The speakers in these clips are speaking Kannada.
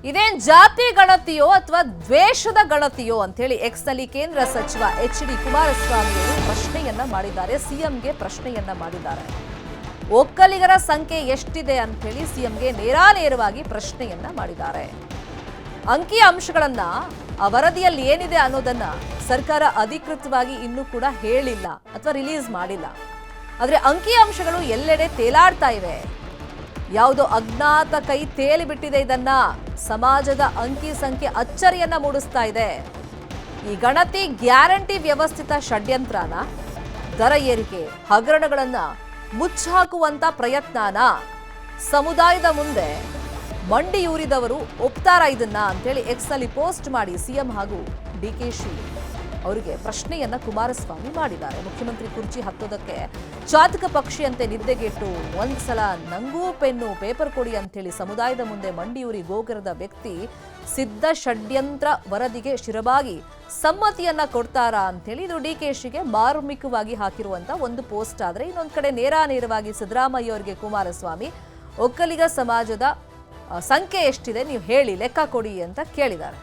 ಇದೇನ್ ಜಾತಿ ಗಣತಿಯೋ ಅಥವಾ ದ್ವೇಷದ ಗಣತಿಯೋ ಅಂತ ಹೇಳಿ ಎಕ್ಸ್ನಲ್ಲಿ ಕೇಂದ್ರ ಸಚಿವ ಎಚ್.ಡಿ. ಕುಮಾರಸ್ವಾಮಿ ಅವರು ಪ್ರಶ್ನೆಯನ್ನ ಮಾಡಿದ್ದಾರೆ. ಸಿಎಂಗೆ ಪ್ರಶ್ನೆಯನ್ನ ಮಾಡಿದ್ದಾರೆ. ಒಕ್ಕಲಿಗರ ಸಂಖ್ಯೆ ಎಷ್ಟಿದೆ ಅಂತ ಹೇಳಿ ಸಿಎಂಗೆ ನೇರಾನೇರವಾಗಿ ಪ್ರಶ್ನೆಯನ್ನ ಮಾಡಿದ್ದಾರೆ. ಅಂಕಿ ಅಂಶಗಳನ್ನ ಆ ವರದಿಯಲ್ಲಿ ಏನಿದೆ ಅನ್ನೋದನ್ನ ಸರ್ಕಾರ ಅಧಿಕೃತವಾಗಿ ಇನ್ನೂ ಕೂಡ ಹೇಳಿಲ್ಲ ಅಥವಾ ರಿಲೀಸ್ ಮಾಡಿಲ್ಲ. ಆದ್ರೆ ಅಂಕಿ ಅಂಶಗಳು ಎಲ್ಲೆಡೆ ತೇಲಾಡ್ತಾ ಇವೆ. ಯಾವುದೋ ಅಜ್ಞಾತ ಕೈ ತೇಲಿ ಬಿಟ್ಟಿದೆ. ಇದನ್ನ ಸಮಾಜದ ಅಂಕಿ ಸಂಖ್ಯೆ ಅಚ್ಚರಿಯನ್ನ ಮೂಡಿಸ್ತಾ ಇದೆ. ಈ ಗಣತಿ ಗ್ಯಾರಂಟಿ ವ್ಯವಸ್ಥಿತ ಷಡ್ಯಂತ್ರನ, ದರ ಏರಿಕೆ, ಹಗರಣಗಳನ್ನ ಮುಚ್ಚಾಕುವಂತ ಪ್ರಯತ್ನನ, ಸಮುದಾಯದ ಮುಂದೆ ಮಂಡಿಯೂರಿದವರು ಒಪ್ತಾರ ಇದನ್ನ ಅಂತೇಳಿ ಎಕ್ಸ್ನಲ್ಲಿ ಪೋಸ್ಟ್ ಮಾಡಿ ಸಿಎಂ ಹಾಗೂ ಡಿಕೆಶಿ ಅವರಿಗೆ ಪ್ರಶ್ನೆಯನ್ನ ಕುಮಾರಸ್ವಾಮಿ ಮಾಡಿದ್ದಾರೆ. ಮುಖ್ಯಮಂತ್ರಿ ಕುರ್ಚಿ ಹತ್ತೋದಕ್ಕೆ ಚಾತಕ ಪಕ್ಷಿಯಂತೆ ನಿದ್ದೆಗೆಟ್ಟು ಒಂದ್ಸಲ ನಂಗೂ ಪೆನ್ನು ಪೇಪರ್ ಕೊಡಿ ಅಂತೇಳಿ ಸಮುದಾಯದ ಮುಂದೆ ಮಂಡಿಯೂರಿ ಗೋಗರದ ವ್ಯಕ್ತಿ ಸಿದ್ಧ ಷಡ್ಯಂತ್ರ ವರದಿಗೆ ಶಿರಬಾಗಿ ಸಮ್ಮತಿಯನ್ನ ಕೊಡ್ತಾರಾ ಅಂತೇಳಿ ಇದು ಡಿಕೆಶಿಗೆ ಮಾರ್ಮಿಕವಾಗಿ ಹಾಕಿರುವಂತ ಒಂದು ಪೋಸ್ಟ್. ಆದ್ರೆ ಇನ್ನೊಂದ್ ಕಡೆ ನೇರಾನೇರವಾಗಿ ಸಿದ್ದರಾಮಯ್ಯ ಅವರಿಗೆ ಕುಮಾರಸ್ವಾಮಿ ಒಕ್ಕಲಿಗ ಸಮಾಜದ ಸಂಖ್ಯೆ ಎಷ್ಟಿದೆ ನೀವು ಹೇಳಿ, ಲೆಕ್ಕ ಕೊಡಿ ಅಂತ ಕೇಳಿದ್ದಾರೆ.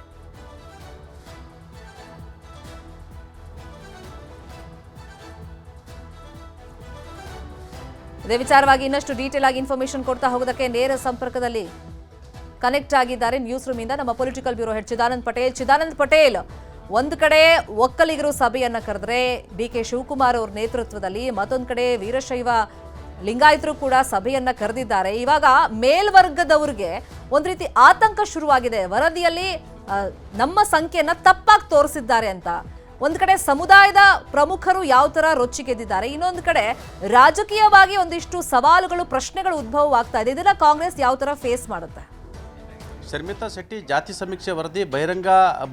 ಇದೇ ವಿಚಾರವಾಗಿ ಇನ್ನಷ್ಟು ಡೀಟೇಲ್ ಆಗಿ ಇನ್ಫಾರ್ಮೇಶನ್ ಕೊಡ್ತಾ ಹೋಗೋದಕ್ಕೆ ನೇರ ಸಂಪರ್ಕದಲ್ಲಿ ಕನೆಕ್ಟ್ ಆಗಿದ್ದಾರೆ ನ್ಯೂಸ್ ರೂಮ್ ಇಂದ ನಮ್ಮ political bureau head Chidanand Patel. Chidanand Patel, ಒಂದು ಕಡೆ ಒಕ್ಕಲಿಗರು ಸಭೆಯನ್ನ ಕರೆದ್ರೆ ಡಿ.ಕೆ. ಶಿವಕುಮಾರ್ ಅವ್ರ ನೇತೃತ್ವದಲ್ಲಿ, ಮತ್ತೊಂದು ಕಡೆ ವೀರಶೈವ ಲಿಂಗಾಯತರು ಕೂಡ ಸಭೆಯನ್ನ ಕರೆದಿದ್ದಾರೆ. ಇವಾಗ ಮೇಲ್ವರ್ಗದವ್ರಿಗೆ ಒಂದ್ ರೀತಿ ಆತಂಕ ಶುರುವಾಗಿದೆ. ವರದಿಯಲ್ಲಿ ನಮ್ಮ ಸಂಖ್ಯೆಯನ್ನ ತಪ್ಪಾಗಿ ತೋರಿಸಿದ್ದಾರೆ ಅಂತ. ಒಂದ್ ಕಡೆ ಸಮುದಾಯದ ಪ್ರಮುಖರು ಯಾವ ತರ ರೊಚ್ಚಿಗೆದ್ದಿದ್ದಾರೆ, ಇನ್ನೊಂದು ಕಡೆ ರಾಜಕೀಯವಾಗಿ ಒಂದಿಷ್ಟು ಸವಾಲುಗಳು, ಪ್ರಶ್ನೆಗಳು ಉದ್ಭವವಾಗ್ತಾ ಇದೆ. ಇದನ್ನ ಕಾಂಗ್ರೆಸ್ ಯಾವ ತರ ಫೇಸ್ ಮಾಡುತ್ತೆ? ಶರ್ಮಿತಾ ಶೆಟ್ಟಿ ಜಾತಿ ಸಮೀಕ್ಷೆ ವರದಿ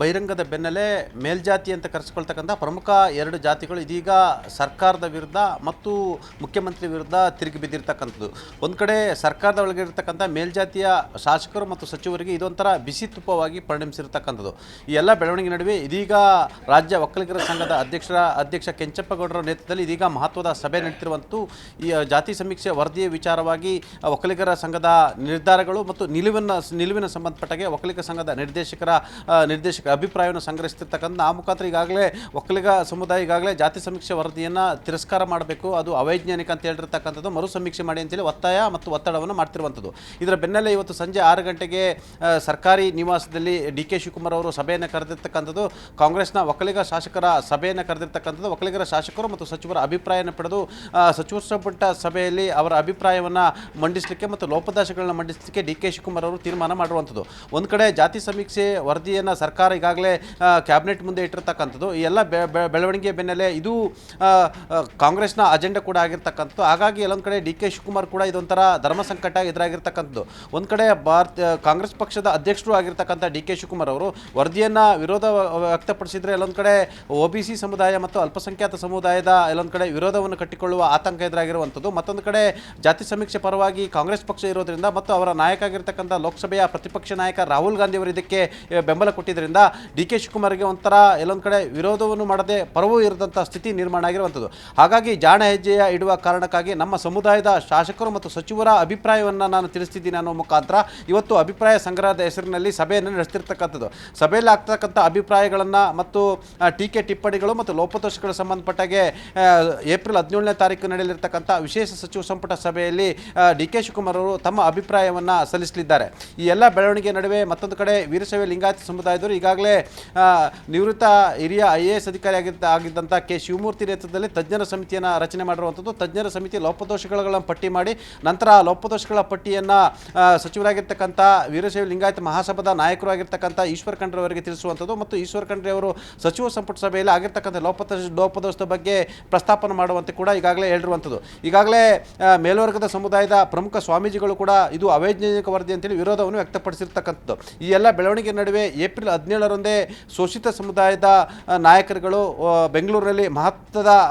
ಬಹಿರಂಗದ ಬೆನ್ನಲ್ಲೇ ಮೇಲ್ಜಾತಿ ಅಂತ ಕರೆಸಿಕೊಳ್ತಕ್ಕಂಥ ಪ್ರಮುಖ ಎರಡು ಜಾತಿಗಳು ಇದೀಗ ಸರ್ಕಾರದ ವಿರುದ್ಧ ಮತ್ತು ಮುಖ್ಯಮಂತ್ರಿ ವಿರುದ್ಧ ತಿರುಗಿ ಬಿದ್ದಿರ್ತಕ್ಕಂಥದ್ದು. ಒಂದು ಕಡೆ ಸರ್ಕಾರದ ಒಳಗೆ ಇರತಕ್ಕಂಥ ಮೇಲ್ಜಾತಿಯ ಶಾಸಕರು ಮತ್ತು ಸಚಿವರಿಗೆ ಇದೊಂಥರ ಬಿಸಿ ತುಪ್ಪವಾಗಿ ಪರಿಣಮಿಸಿರ್ತಕ್ಕಂಥದ್ದು. ಈ ಎಲ್ಲ ಬೆಳವಣಿಗೆ ನಡುವೆ ಇದೀಗ ರಾಜ್ಯ ಒಕ್ಕಲಿಗರ ಸಂಘದ ಅಧ್ಯಕ್ಷ ಕೆಂಚಪ್ಪಗೌಡರ ನೇತೃತ್ವದಲ್ಲಿ ಇದೀಗ ಮಹತ್ವದ ಸಭೆ ನಡೆತಿರುವಂಥದ್ದು. ಈ ಜಾತಿ ಸಮೀಕ್ಷೆ ವರದಿಯ ವಿಚಾರವಾಗಿ ಒಕ್ಕಲಿಗರ ಸಂಘದ ನಿರ್ಧಾರಗಳು ಮತ್ತು ನಿಲುವಿನ ಸಂಬಂಧಪಟ್ಟಾಗೆ ಒಕ್ಕಲಿಗ ಸಂಘದ ನಿರ್ದೇಶಕರ ಅಭಿಪ್ರಾಯವನ್ನು ಸಂಗ್ರಹಿಸುತ್ತಿರ್ತಕ್ಕಂಥ ಆ ಮುಖಾಂತರ ಈಗಾಗಲೇ ಒಕ್ಕಲಿಗ ಸಮುದಾಯ ಈಗಾಗಲೇ ಜಾತಿ ಸಮೀಕ್ಷೆ ವರದಿಯನ್ನು ತಿರಸ್ಕಾರ ಮಾಡಬೇಕು, ಅದು ಅವೈಜ್ಞಾನಿಕ ಅಂತ ಹೇಳಿರ್ತಕ್ಕಂಥದ್ದು, ಮರು ಸಮೀಕ್ಷೆ ಮಾಡಿ ಅಂತೇಳಿ ಒತ್ತಾಯ ಮತ್ತು ಒತ್ತಡವನ್ನು ಮಾಡ್ತಿರುವಂಥದ್ದು. ಇದರ ಬೆನ್ನಲ್ಲೇ ಇವತ್ತು ಸಂಜೆ 6 ಗಂಟೆಗೆ ಸರ್ಕಾರಿ ನಿವಾಸದಲ್ಲಿ ಡಿ.ಕೆ. ಶಿವಕುಮಾರ್ ಅವರು ಸಭೆಯನ್ನು ಕರೆದಿರ್ತಕ್ಕಂಥದ್ದು. ಕಾಂಗ್ರೆಸ್ನ ಒಕ್ಕಲಿಗ ಶಾಸಕರ ಸಭೆಯನ್ನು ಕರೆದಿರ್ತಕ್ಕಂಥದ್ದು. ಒಕ್ಕಲಿಗರ ಶಾಸಕರು ಮತ್ತು ಸಚಿವರ ಅಭಿಪ್ರಾಯವನ್ನು ಪಡೆದು ಸಚಿವ ಸಂಪುಟ ಸಭೆಯಲ್ಲಿ ಅವರ ಅಭಿಪ್ರಾಯವನ್ನು ಮಂಡಿಸಲಿಕ್ಕೆ ಮತ್ತು ಲೋಪದೋಷಗಳನ್ನು ಮಂಡಿಸಲಿಕ್ಕೆ ಡಿ.ಕೆ. ಶಿವಕುಮಾರ್ ಅವರು ತೀರ್ಮಾನ ಮಾಡುವಂಥದ್ದು. ಒಂದು ಕಡೆ ಜಾತಿ ಸಮೀಕ್ಷೆ ವರದಿಯನ್ನು ಸರ್ಕಾರ ಈಗಾಗಲೇ ಕ್ಯಾಬಿನೆಟ್ ಮುಂದೆ ಇಟ್ಟಿರ್ತಕ್ಕಂಥದ್ದು. ಈ ಎಲ್ಲ ಬೆಳವಣಿಗೆ ಬೆನ್ನಲ್ಲೇ ಇದು ಕಾಂಗ್ರೆಸ್ನ ಅಜೆಂಡಾ ಕೂಡ ಆಗಿರ್ತಕ್ಕಂಥದ್ದು. ಹಾಗಾಗಿ ಎಲ್ಲೊಂದು ಕಡೆ ಡಿ.ಕೆ. ಶಿವಕುಮಾರ್ ಕೂಡ ಇದೊಂಥರ ಧರ್ಮ ಸಂಕಟ ಎದುರಾಗಿರ್ತಕ್ಕಂಥದ್ದು. ಒಂದು ಕಡೆ ಕಾಂಗ್ರೆಸ್ ಪಕ್ಷದ ಅಧ್ಯಕ್ಷರು ಆಗಿರ್ತಕ್ಕಂಥ ಡಿ.ಕೆ. ಶಿವಕುಮಾರ್ ಅವರು ವರದಿಯನ್ನು ವಿರೋಧ ವ್ಯಕ್ತಪಡಿಸಿದರೆ, ಎಲ್ಲೊಂದು ಕಡೆ OBC ಸಮುದಾಯ ಮತ್ತು ಅಲ್ಪಸಂಖ್ಯಾತ ಸಮುದಾಯದ ಎಲ್ಲೊಂದು ಕಡೆ ವಿರೋಧವನ್ನು ಕಟ್ಟಿಕೊಳ್ಳುವ ಆತಂಕ ಎದುರಾಗಿರುವಂಥದ್ದು. ಮತ್ತೊಂದು ಕಡೆ ಜಾತಿ ಸಮೀಕ್ಷೆ ಪರವಾಗಿ ಕಾಂಗ್ರೆಸ್ ಪಕ್ಷ ಇರೋದ್ರಿಂದ ಮತ್ತು ಅವರ ನಾಯಕ ಆಗಿರ್ತಕ್ಕಂಥ ಲೋಕಸಭೆಯ ಪ್ರತಿಪಕ್ಷ ನಾಯಕ ರಾಹುಲ್ ಗಾಂಧಿ ಅವರು ಇದಕ್ಕೆ ಬೆಂಬಲ ಕೊಟ್ಟಿದ್ದರಿಂದ ಡಿ.ಕೆ. ಶಿವಕುಮಾರ್ಗೆ ಒಂಥರ ಎಲ್ಲೊಂದು ಕಡೆ ವಿರೋಧವನ್ನು ಮಾಡದೆ ಪರವೂ ಇರದಂಥ ಸ್ಥಿತಿ ನಿರ್ಮಾಣ ಆಗಿರುವಂಥದ್ದು. ಹಾಗಾಗಿ ಜಾಣ ಹೆಜ್ಜೆಯ ಇಡುವ ಕಾರಣಕ್ಕಾಗಿ ನಮ್ಮ ಸಮುದಾಯದ ಶಾಸಕರು ಮತ್ತು ಸಚಿವರ ಅಭಿಪ್ರಾಯವನ್ನು ನಾನು ತಿಳಿಸ್ತಿದ್ದೀನಿ ಅನ್ನೋ ಮುಖಾಂತರ ಇವತ್ತು ಅಭಿಪ್ರಾಯ ಸಂಗ್ರಹದ ಹೆಸರಿನಲ್ಲಿ ಸಭೆಯನ್ನು ನಡೆಸ್ತಿರ್ತಕ್ಕಂಥದ್ದು. ಸಭೆಯಲ್ಲಿ ಆಗ್ತಕ್ಕಂಥ ಅಭಿಪ್ರಾಯಗಳನ್ನು ಮತ್ತು ಟೀಕೆ ಟಿಪ್ಪಣಿಗಳು ಮತ್ತು ಲೋಪದೋಷಗಳ ಸಂಬಂಧಪಟ್ಟಾಗೆ ಏಪ್ರಿಲ್ 17ನೇ ತಾರೀಕು ನಡೆಯಲಿರ್ತಕ್ಕಂಥ ವಿಶೇಷ ಸಚಿವ ಸಂಪುಟ ಸಭೆಯಲ್ಲಿ ಡಿ.ಕೆ. ಶಿವಕುಮಾರ್ ಅವರು ತಮ್ಮ ಅಭಿಪ್ರಾಯವನ್ನು ಸಲ್ಲಿಸಲಿದ್ದಾರೆ. ಈ ಎಲ್ಲ ಬೆಳವಣಿಗೆ ನಡುವೆ ಮತ್ತೊಂದು ಕಡೆ ವೀರಶೈವ ಲಿಂಗಾಯತ ಸಮುದಾಯದವರು ಈಗಾಗಲೇ ನಿವೃತ್ತ ಹಿರಿಯ IAS ಅಧಿಕಾರಿ ಆಗಿದ್ದಂಥ ಕೆ. ಶಿವಮೂರ್ತಿ ನೇತೃತ್ವದಲ್ಲಿ ತಜ್ಞರ ಸಮಿತಿಯನ್ನು ರಚನೆ ಮಾಡಿರುವಂಥದ್ದು. ತಜ್ಞರ ಸಮಿತಿ ಲೋಪದೋಷಗಳನ್ನು ಪಟ್ಟಿ ಮಾಡಿ ನಂತರ ಲೋಪದೋಷಗಳ ಪಟ್ಟಿಯನ್ನು ಸಚಿವರಾಗಿರ್ತಕ್ಕಂಥ ವೀರಶೈವ ಲಿಂಗಾಯತ ಮಹಾಸಭಾದ ನಾಯಕರು ಆಗಿರ್ತಕ್ಕಂಥ ಈಶ್ವರ್ ಖಂಡ್ರೆ ಅವರಿಗೆ ತಿಳಿಸುವಂಥದ್ದು ಮತ್ತು ಈಶ್ವರ್ ಖಂಡ್ರೆ ಅವರು ಸಚಿವ ಸಂಪುಟ ಸಭೆಯಲ್ಲಿ ಆಗಿರ್ತಕ್ಕಂಥ ಲೋಪದೋಷದ ಬಗ್ಗೆ ಪ್ರಸ್ತಾಪನೆ ಮಾಡುವಂತೆ ಕೂಡ ಈಗಾಗಲೇ ಹೇಳಿರುವಂಥದ್ದು. ಈಗಾಗಲೇ ಮೇಲ್ವರ್ಗದ ಸಮುದಾಯದ ಪ್ರಮುಖ ಸ್ವಾಮೀಜಿಗಳು ಕೂಡ ಇದು ಅವೈಜ್ಞಾನಿಕ ವರದಿ ಅಂತೇಳಿ ವಿರೋಧವನ್ನು ವ್ಯಕ್ತಪಡಿಸಿರ್ತಕ್ಕಂಥದ್ದು. ಈ ಎಲ್ಲ ಬೆಳವಣಿಗೆ ನಡುವೆ ಏಪ್ರಿಲ್ 17ರಂದೇ ಶೋಷಿತ ಸಮುದಾಯದ ನಾಯಕರುಗಳು ಬೆಂಗಳೂರಿನಲ್ಲಿ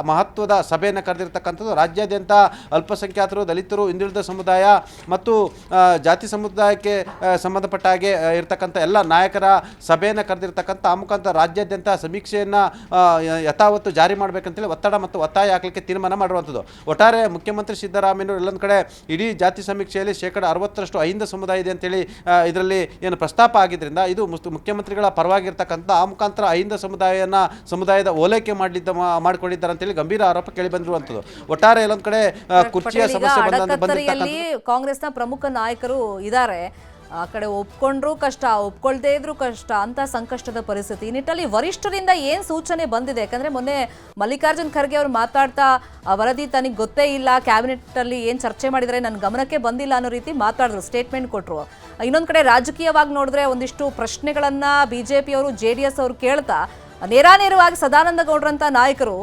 ಮಹತ್ವದ ಸಭೆಯನ್ನು ಕರೆದಿರ್ತಕ್ಕಂಥದ್ದು. ರಾಜ್ಯಾದ್ಯಂತ ಅಲ್ಪಸಂಖ್ಯಾತರು, ದಲಿತರು, ಹಿಂದುಳಿದ ಸಮುದಾಯ ಮತ್ತು ಜಾತಿ ಸಮುದಾಯಕ್ಕೆ ಸಂಬಂಧಪಟ್ಟ ಹಾಗೆ ಇರತಕ್ಕಂಥ ಎಲ್ಲ ನಾಯಕರ ಸಭೆಯನ್ನು ಕರೆದಿರ್ತಕ್ಕಂಥ ಆ ಮುಖಾಂತರ ರಾಜ್ಯಾದ್ಯಂತ ಸಮೀಕ್ಷೆಯನ್ನು ಯಥಾವತ್ತು ಜಾರಿ ಮಾಡಬೇಕಂತೇಳಿ ಒತ್ತಡ ಮತ್ತು ಒತ್ತಾಯ ಹಾಕಲಿಕ್ಕೆ ತೀರ್ಮಾನ ಮಾಡಿರುವಂಥದ್ದು. ಒಟ್ಟಾರೆ ಮುಖ್ಯಮಂತ್ರಿ ಸಿದ್ದರಾಮಯ್ಯನವರು ಎಲ್ಲೊಂದು ಕಡೆ ಇಡೀ ಜಾತಿ ಸಮೀಕ್ಷೆಯಲ್ಲಿ 60% ಅಹಿಂದ ಸಮುದಾಯ ಇದೆ ಅಂತೇಳಿ ಇದರ ಇದರಲ್ಲಿ ಏನು ಪ್ರಸ್ತಾಪ ಆಗಿದ್ದರಿಂದ ಇದು ಮುಖ್ಯಮಂತ್ರಿಗಳ ಪರವಾಗಿರ್ತಕ್ಕಂಥ ಆ ಮುಖಾಂತರ ಅಹಿಂದ ಸಮುದಾಯದ ಓಲೈಕೆ ಮಾಡಿಕೊಂಡಿದ್ದಾರೆ ಅಂತೇಳಿ ಗಂಭೀರ ಆರೋಪ ಕೇಳಿ ಬಂದಿರುವಂಥದ್ದು. ಒಟ್ಟಾರೆ ಎಲ್ಲೊಂದು ಕಡೆ ಕುರ್ಚಿಯ ಸಮಸ್ಯೆ ಅಡಕತ್ತರಿಯಲ್ಲಿ ಕಾಂಗ್ರೆಸ್ನ ಪ್ರಮುಖ ನಾಯಕರು ಇದ್ದಾರೆ. ಆ ಕಡೆ ಒಪ್ಕೊಂಡ್ರು ಕಷ್ಟ, ಒಪ್ಕೊಳ್ದೇ ಇದ್ರು ಕಷ್ಟ ಅಂತ ಸಂಕಷ್ಟದ ಪರಿಸ್ಥಿತಿ. ಈ ನಿಟ್ಟಲ್ಲಿ ವರಿಷ್ಠರಿಂದ ಏನ್ ಸೂಚನೆ ಬಂದಿದೆ? ಯಾಕಂದ್ರೆ ಮೊನ್ನೆ ಮಲ್ಲಿಕಾರ್ಜುನ್ ಖರ್ಗೆ ಅವರು ಮಾತಾಡ್ತಾ ವರದಿ ತನಗೆ ಗೊತ್ತೇ ಇಲ್ಲ, ಕ್ಯಾಬಿನೆಟ್ ಅಲ್ಲಿ ಏನ್ ಚರ್ಚೆ ಮಾಡಿದ್ರೆ ನನ್ನ ಗಮನಕ್ಕೆ ಬಂದಿಲ್ಲ ಅನ್ನೋ ರೀತಿ ಮಾತಾಡಿದ್ರು, ಸ್ಟೇಟ್ಮೆಂಟ್ ಕೊಟ್ರು. ಇನ್ನೊಂದ್ ಕಡೆ ರಾಜಕೀಯವಾಗಿ ನೋಡಿದ್ರೆ ಒಂದಿಷ್ಟು ಪ್ರಶ್ನೆಗಳನ್ನ ಬಿಜೆಪಿ ಅವರು JDS ಅವರು ಕೇಳ್ತಾ ನೇರಾನೇರವಾಗಿ ಸದಾನಂದ ಗೌಡ್ರಂತ ನಾಯಕರು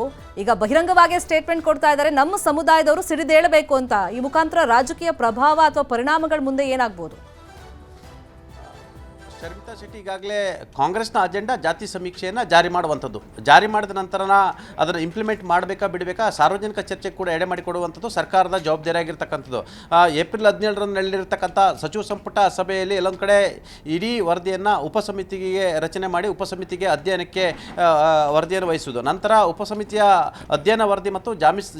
ಈಗ ಬಹಿರಂಗವಾಗಿ ಸ್ಟೇಟ್ಮೆಂಟ್ ಕೊಡ್ತಾ ಇದ್ದಾರೆ, ನಮ್ಮ ಸಮುದಾಯದವರು ಸಿಡಿದೇಳಬೇಕು ಅಂತ. ಈ ಮುಖಾಂತರ ರಾಜಕೀಯ ಪ್ರಭಾವ ಅಥವಾ ಪರಿಣಾಮಗಳ ಮುಂದೆ ಏನಾಗ್ಬೋದು? ಶರ್ಮಿತಾ ಶೆಟ್ಟಿ ಈಗಾಗಲೇ ಕಾಂಗ್ರೆಸ್ನ ಅಜೆಂಡಾ ಜಾತಿ ಸಮೀಕ್ಷೆಯನ್ನು ಜಾರಿ ಮಾಡುವಂಥದ್ದು. ಜಾರಿ ಮಾಡಿದ ನಂತರ ಅದನ್ನು ಇಂಪ್ಲಿಮೆಂಟ್ ಮಾಡಬೇಕಾ ಬಿಡಬೇಕಾ ಸಾರ್ವಜನಿಕ ಚರ್ಚೆಗೆ ಕೂಡ ಎಡೆ ಮಾಡಿಕೊಡುವಂಥದ್ದು ಸರ್ಕಾರದ ಜವಾಬ್ದಾರಿಯಾಗಿರ್ತಕ್ಕಂಥದ್ದು. ಏಪ್ರಿಲ್ 17ರಂದು ನಡೆದಿರ್ತಕ್ಕಂಥ ಸಚಿವ ಸಂಪುಟ ಸಭೆಯಲ್ಲಿ ಎಲ್ಲೊಂದು ಕಡೆ ಇಡೀ ವರದಿಯನ್ನು ಉಪಸಮಿತಿಗೆ ರಚನೆ ಮಾಡಿ ಉಪಸಮಿತಿಗೆ ಅಧ್ಯಯನಕ್ಕೆ ವರದಿಯನ್ನು ವಹಿಸುವುದು. ನಂತರ ಉಪಸಮಿತಿಯ ಅಧ್ಯಯನ ವರದಿ ಮತ್ತು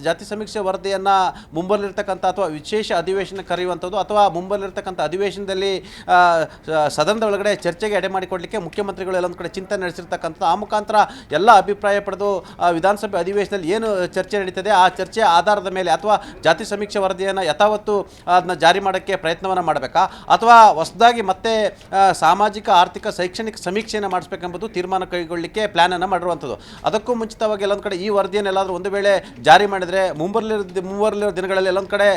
ಜಾತಿ ಸಮೀಕ್ಷೆ ವರದಿಯನ್ನು ಮುಂಬರಲಿರ್ತಕ್ಕಂಥ ಅಥವಾ ವಿಶೇಷ ಅಧಿವೇಶನ ಕರೆಯುವಂಥದ್ದು ಅಥವಾ ಮುಂಬರಲಿರ್ತಕ್ಕಂಥ ಅಧಿವೇಶನದಲ್ಲಿ ಸದನದ ಒಳಗಡೆ ಚರ್ಚೆಗೆ ಎಡೆ ಮಾಡಿಕೊಡ್ಲಿಕ್ಕೆ ಮುಖ್ಯಮಂತ್ರಿಗಳು ಎಲ್ಲೊಂದು ಕಡೆ ಚಿಂತನೆ ನಡೆಸಿರ್ತಕ್ಕಂಥ ಆ ಮುಖಾಂತರ ಎಲ್ಲ ಅಭಿಪ್ರಾಯ ಪಡೆದು ವಿಧಾನಸಭೆ ಅಧಿವೇಶನದಲ್ಲಿ ಏನು ಚರ್ಚೆ ನಡೀತದೆ ಆ ಚರ್ಚೆಯ ಆಧಾರದ ಮೇಲೆ ಅಥವಾ ಜಾತಿ ಸಮೀಕ್ಷೆ ವರದಿಯನ್ನು ಯಥಾವತ್ತು ಅದನ್ನ ಜಾರಿ ಮಾಡೋಕ್ಕೆ ಪ್ರಯತ್ನವನ್ನು ಮಾಡಬೇಕಾ ಅಥವಾ ಹೊಸದಾಗಿ ಮತ್ತೆ ಸಾಮಾಜಿಕ ಆರ್ಥಿಕ ಶೈಕ್ಷಣಿಕ ಸಮೀಕ್ಷೆಯನ್ನು ಮಾಡಿಸ್ಬೇಕೆಂಬುದು ತೀರ್ಮಾನ ಕೈಗೊಳ್ಳಲಿಕ್ಕೆ ಪ್ಲಾನನ್ನು ಮಾಡಿರುವಂಥದ್ದು. ಅದಕ್ಕೂ ಮುಂಚಿತವಾಗಿ ಎಲ್ಲೊಂದು ಕಡೆ ಈ ವರದಿಯನ್ನು ಎಲ್ಲಾದರೂ ಒಂದು ವೇಳೆ ಜಾರಿ ಮಾಡಿದರೆ ಮುಂಬರಲಿರೋ ದಿನಗಳಲ್ಲಿ ಎಲ್ಲೊಂದು ಕಡೆ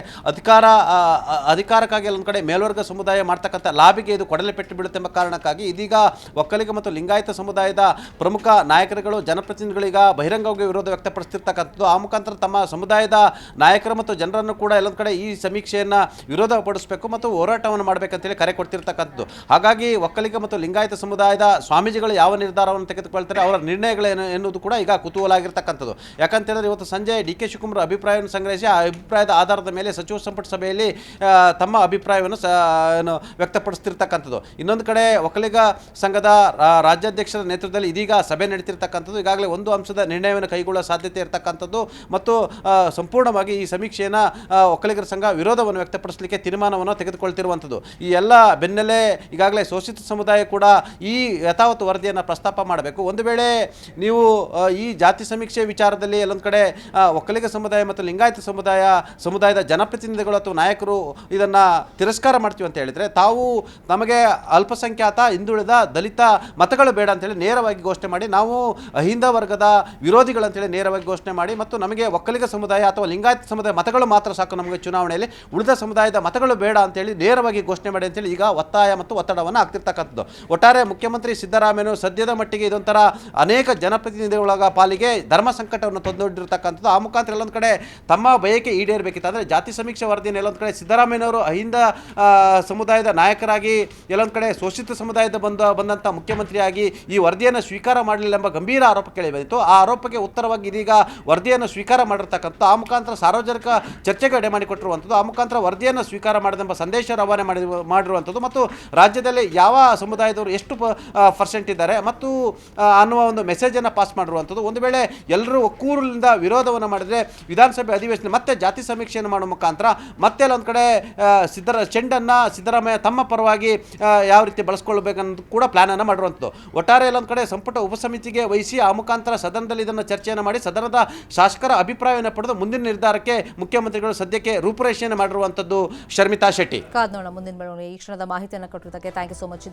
ಅಧಿಕಾರಕ್ಕಾಗಿ ಎಲ್ಲೊಂದು ಕಡೆ ಮೇಲ್ವರ್ಗ ಸಮುದಾಯ ಮಾಡ್ತಕ್ಕಂಥ ಲಾಬಿಗೆ ಇದು ಕೊಡಲೆ ಪೆಟ್ಟು ಬೀಳುತ್ತೆ ಎಂಬ ಕಾರಣಕ್ಕಾಗಿ ಇದೀಗ ಒಕ್ಕಲಿಗ ಮತ್ತು ಲಿಂಗಾಯತ ಸಮುದಾಯದ ಪ್ರಮುಖ ನಾಯಕರುಗಳು ಜನಪ್ರತಿನಿಧಿಗಳೀಗ ಬಹಿರಂಗವಾಗಿ ವಿರೋಧ ವ್ಯಕ್ತಪಡಿಸ್ತಿರ್ತಕ್ಕಂಥದ್ದು. ಆ ಮುಖಾಂತರ ತಮ್ಮ ಸಮುದಾಯದ ನಾಯಕರು ಮತ್ತು ಜನರನ್ನು ಕೂಡ ಎಲ್ಲೊಂದು ಕಡೆ ಈ ಸಮೀಕ್ಷೆಯನ್ನು ವಿರೋಧಪಡಿಸಬೇಕು ಮತ್ತು ಹೋರಾಟವನ್ನು ಮಾಡಬೇಕಂತೇಳಿ ಕರೆ ಕೊಡ್ತಿರ್ತಕ್ಕಂಥದ್ದು. ಹಾಗಾಗಿ ಒಕ್ಕಲಿಗ ಮತ್ತು ಲಿಂಗಾಯತ ಸಮುದಾಯದ ಸ್ವಾಮೀಜಿಗಳು ಯಾವ ನಿರ್ಧಾರವನ್ನು ತೆಗೆದುಕೊಳ್ತಾರೆ, ಅವರ ನಿರ್ಣಯಗಳೇನು ಎನ್ನುವುದು ಕೂಡ ಈಗ ಕುತೂಹಲ ಆಗಿರ್ತಕ್ಕಂಥದ್ದು. ಯಾಕಂತೇಳಿದ್ರೆ ಇವತ್ತು ಸಂಜೆ DK ಶಿವಕುಮಾರ್ ಅಭಿಪ್ರಾಯವನ್ನು ಸಂಗ್ರಹಿಸಿ ಆ ಅಭಿಪ್ರಾಯದ ಆಧಾರದ ಮೇಲೆ ಸಚಿವ ಸಂಪುಟ ಸಭೆಯಲ್ಲಿ ತಮ್ಮ ಅಭಿಪ್ರಾಯವನ್ನು ವ್ಯಕ್ತಪಡಿಸ್ತಿರ್ತಕ್ಕಂಥದ್ದು. ಇನ್ನೊಂದು ಕಡೆ ಒಕ್ಕಲಿಗ ಸಂಘದ ರಾಜ್ಯಾಧ್ಯಕ್ಷರ ನೇತೃತ್ವದಲ್ಲಿ ಇದೀಗ ಸಭೆ ನಡೀತಿರ್ತಕ್ಕಂಥದ್ದು. ಈಗಾಗಲೇ ಒಂದು ಅಂಶದ ನಿರ್ಣಯವನ್ನು ಕೈಗೊಳ್ಳುವ ಸಾಧ್ಯತೆ ಇರತಕ್ಕಂಥದ್ದು ಮತ್ತು ಸಂಪೂರ್ಣವಾಗಿ ಈ ಸಮೀಕ್ಷೆಯನ್ನು ಒಕ್ಕಲಿಗರ ಸಂಘ ವಿರೋಧವನ್ನು ವ್ಯಕ್ತಪಡಿಸಲಿಕ್ಕೆ ತೀರ್ಮಾನವನ್ನು ತೆಗೆದುಕೊಳ್ತಿರುವಂಥದ್ದು. ಈ ಎಲ್ಲ ಬೆನ್ನಲ್ಲೇ ಈಗಾಗಲೇ ಶೋಷಿತ ಸಮುದಾಯ ಕೂಡ ಈ ಯಥಾವತ್ತು ವರದಿಯನ್ನು ಪ್ರಸ್ತಾಪ ಮಾಡಬೇಕು. ಒಂದು ವೇಳೆ ನೀವು ಈ ಜಾತಿ ಸಮೀಕ್ಷೆ ವಿಚಾರದಲ್ಲಿ ಎಲ್ಲೊಂದು ಕಡೆ ಒಕ್ಕಲಿಗ ಸಮುದಾಯ ಮತ್ತು ಲಿಂಗಾಯತ ಸಮುದಾಯದ ಜನಪ್ರತಿನಿಧಿಗಳು ಅಥವಾ ನಾಯಕರು ಇದನ್ನು ತಿರಸ್ಕಾರ ಮಾಡ್ತೀವಿ ಅಂತ ಹೇಳಿದರೆ ತಾವು ನಮಗೆ ಅಲ್ಪಸಂಖ್ಯಾತ ಹಿಂದುಳಿದ ದಲಿತ ಮತಗಳು ಬೇಡ ಅಂತೇಳಿ ನೇರವಾಗಿ ಘೋಷಣೆ ಮಾಡಿ, ನಾವು ಅಹಿಂದ ವರ್ಗದ ವಿರೋಧಿಗಳಂತೇಳಿ ನೇರವಾಗಿ ಘೋಷಣೆ ಮಾಡಿ ಮತ್ತು ನಮಗೆ ಒಕ್ಕಲಿಗ ಸಮುದಾಯ ಅಥವಾ ಲಿಂಗಾಯತ ಸಮುದಾಯ ಮತಗಳು ಮಾತ್ರ ಸಾಕು, ನಮಗೆ ಚುನಾವಣೆಯಲ್ಲಿ ಉಳಿದ ಸಮುದಾಯದ ಮತಗಳು ಬೇಡ ಅಂತೇಳಿ ನೇರವಾಗಿ ಘೋಷಣೆ ಮಾಡಿ ಅಂತೇಳಿ ಈಗ ಒತ್ತಾಯ ಮತ್ತು ಒತ್ತಡವನ್ನು ಆಗ್ತಿರ್ತಕ್ಕಂಥದ್ದು. ಒಟ್ಟಾರೆ ಮುಖ್ಯಮಂತ್ರಿ ಸಿದ್ದರಾಮಯ್ಯ ಸದ್ಯದ ಮಟ್ಟಿಗೆ ಇದೊಂಥರ ಅನೇಕ ಜನಪ್ರತಿನಿಧಿಗಳ ಪಾಲಿಗೆ ಧರ್ಮ ಸಂಕಟವನ್ನು ತಂದೊಡ್ಡಿರ್ತಕ್ಕಂಥದ್ದು. ಆ ಮುಖಾಂತರ ಎಲ್ಲೊಂದು ಕಡೆ ತಮ್ಮ ಬಯಕೆ ಈಡೇರಬೇಕಿತ್ತು. ಅಂದರೆ ಜಾತಿ ಸಮೀಕ್ಷೆ ವರದಿಯನ್ನು ಎಲ್ಲೊಂದು ಕಡೆ ಸಿದ್ದರಾಮಯ್ಯನವರು ಅಹಿಂದ ಸಮುದಾಯದ ನಾಯಕರಾಗಿ ಎಲ್ಲೊಂದು ಕಡೆ ಶೋಷಿತ ಸಮುದಾಯದ ಬಂದಂಥ ಮುಖ್ಯಮಂತ್ರಿಯಾಗಿ ಈ ವರದಿಯನ್ನು ಸ್ವೀಕಾರ ಮಾಡಲಿಲ್ಲ ಎಂಬ ಗಂಭೀರ ಆರೋಪ ಕೇಳಿ ಬಂದಿತ್ತು. ಆ ಆರೋಪಕ್ಕೆ ಉತ್ತರವಾಗಿ ಇದೀಗ ವರದಿಯನ್ನು ಸ್ವೀಕಾರ ಮಾಡಿರ್ತಕ್ಕಂಥ ಆ ಮುಖಾಂತರ ಸಾರ್ವಜನಿಕ ಚರ್ಚೆಗೆ ಎಡೆ ಮಾಡಿಕೊಟ್ಟಿರುವಂಥದ್ದು. ಆ ಮುಖಾಂತರ ವರದಿಯನ್ನು ಸ್ವೀಕಾರ ಮಾಡದೆಂಬ ಸಂದೇಶ ರವಾನೆ ಮಾಡಿರುವಂಥದ್ದು ಮತ್ತು ರಾಜ್ಯದಲ್ಲಿ ಯಾವ ಸಮುದಾಯದವರು ಎಷ್ಟು ಪರ್ಸೆಂಟ್ ಇದ್ದಾರೆ ಮತ್ತು ಅನ್ನುವ ಒಂದು ಮೆಸೇಜನ್ನು ಪಾಸ್ ಮಾಡಿರುವಂಥದ್ದು. ಒಂದು ವೇಳೆ ಎಲ್ಲರೂ ಒಕ್ಕೂರಿನಿಂದ ವಿರೋಧವನ್ನು ಮಾಡಿದರೆ ವಿಧಾನಸಭೆ ಅಧಿವೇಶನ ಮತ್ತೆ ಜಾತಿ ಸಮೀಕ್ಷೆಯನ್ನು ಮಾಡುವ ಮುಖಾಂತರ ಮತ್ತೆ ಒಂದು ಕಡೆ ಚೆಂಡನ್ನು ಸಿದ್ದರಾಮಯ್ಯ ತಮ್ಮ ಪರವಾಗಿ ಯಾವ ರೀತಿ ಬಳಸ್ಕೊಳ್ಬೇಕನ್ನೋದು ಕೂಡ ಪ್ಲಾನನ್ನು ಮಾಡಿರುವಂಥದ್ದು. ಒಟ್ಟಾರೆ ಎಲ್ಲೊಂದು ಕಡೆ ಸಂಪುಟ ಉಪಸಮಿತಿಗೆ ವಹಿಸಿ ಆ ಮುಖಾಂತರ ಸದನದಲ್ಲಿ ಇದನ್ನು ಚರ್ಚೆಯನ್ನು ಮಾಡಿ ಸದನದ ಶಾಸಕರ ಅಭಿಪ್ರಾಯವನ್ನು ಪಡೆದು ಮುಂದಿನ ನಿರ್ಧಾರಕ್ಕೆ ಮುಖ್ಯಮಂತ್ರಿಗಳು ಸದ್ಯಕ್ಕೆ ರೂಪುರೇಷೆಯನ್ನು ಮಾಡಿರುವಂಥದ್ದು. ಶರ್ಮಿತಾ ಶೆಟ್ಟಿ. ಕಾದ್ ನೋಡೋಣ ಮುಂದಿನ ಬೆಳವಣಿಗೆ. ಈ ಕ್ಷಣದ ಮಾಹಿತಿಯನ್ನು ಕೊಟ್ಟಿದ್ದಕ್ಕೆ ಥ್ಯಾಂಕ್ ಯು ಸೋ ಮಚ್.